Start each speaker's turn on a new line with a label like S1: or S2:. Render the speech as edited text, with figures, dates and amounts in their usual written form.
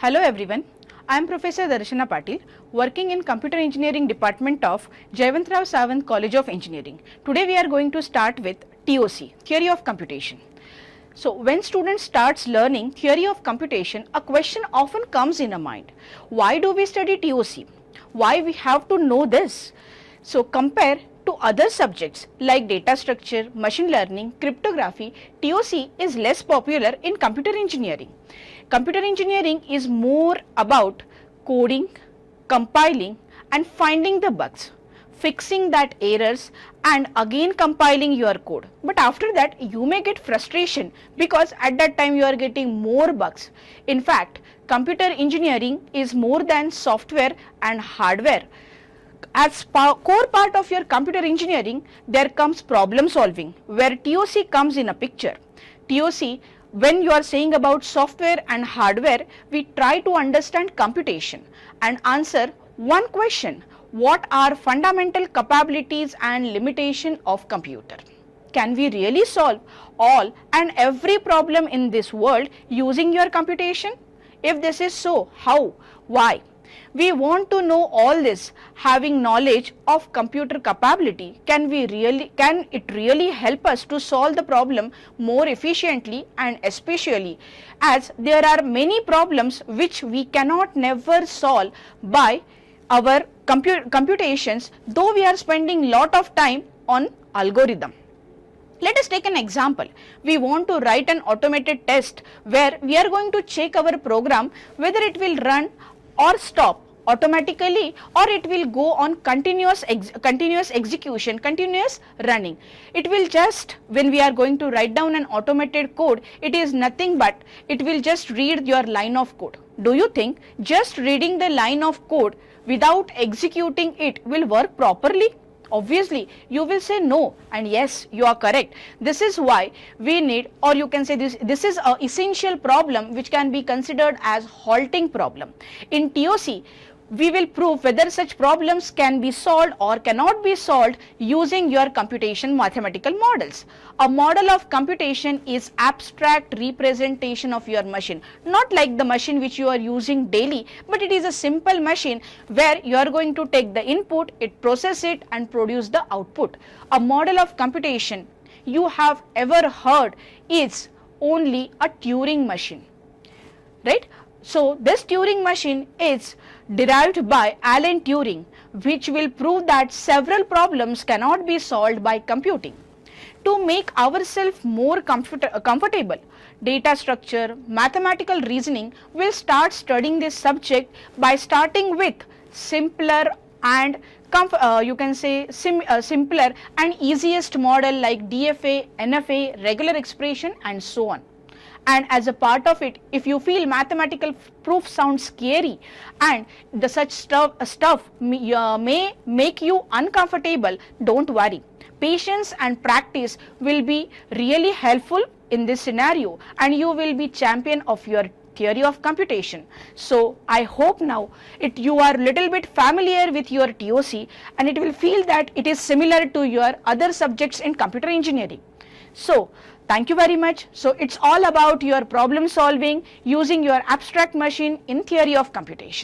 S1: Hello everyone, I am Professor Darshana Patil, working in Computer Engineering Department of Jayawantrao Sawant College of Engineering. Today we are going to start with TOC, Theory of Computation. So when students starts learning theory of computation, a question often comes in a mind. Why do we study TOC? Why we have to know this? So compare to other subjects like data structure, machine learning, cryptography, TOC is less popular in computer engineering. Computer engineering is more about coding, compiling and finding the bugs, fixing that errors and again compiling your code. But after that you may get frustration because at that time you are getting more bugs. In fact, computer engineering is more than software and hardware. As core part of your computer engineering, there comes problem solving where TOC comes in a picture. TOC, when you are saying about software and hardware, we try to understand computation and answer one question: what are fundamental capabilities and limitation of computer? Can we really solve all and every problem in this world using your computation? If this is so, how? Why? We want to know all this. Having knowledge of computer capability, can it really help us to solve the problem more efficiently, and especially as there are many problems which we cannot never solve by our computations, though we are spending lot of time on algorithm. Let us take an example. We want to write an automated test where we are going to check our program whether it will run or stop automatically or it will go on continuous execution, continuous running. It will just, when we are going to write down an automated code, it is nothing but it will just read your line of code. Do you think just reading the line of code without executing it will work properly? Obviously, you will say no, and yes, you are correct. This is why we need, or you can say this is an essential problem which can be considered as halting problem. In TOC, we will prove whether such problems can be solved or cannot be solved using your computation mathematical models. A model of computation is abstract representation of your machine, not like the machine which you are using daily, but it is a simple machine where you are going to take the input, it process it and produce the output. A model of computation you have ever heard is only a Turing machine, right? So this Turing machine is derived by Alan Turing, which will prove that several problems cannot be solved by computing. To make ourselves more comfortable, data structure, mathematical reasoning, we'll start studying this subject by starting with simpler and simpler and easiest model like DFA, NFA, regular expression and so on. And as a part of it, if you feel mathematical proof sounds scary and the such stuff may make you uncomfortable, don't worry. Patience and practice will be really helpful in this scenario and you will be champion of your theory of computation. So I hope now you are little bit familiar with your TOC and it will feel that it is similar to your other subjects in computer engineering. So thank you very much. So it's all about your problem solving using your abstract machine in theory of computation.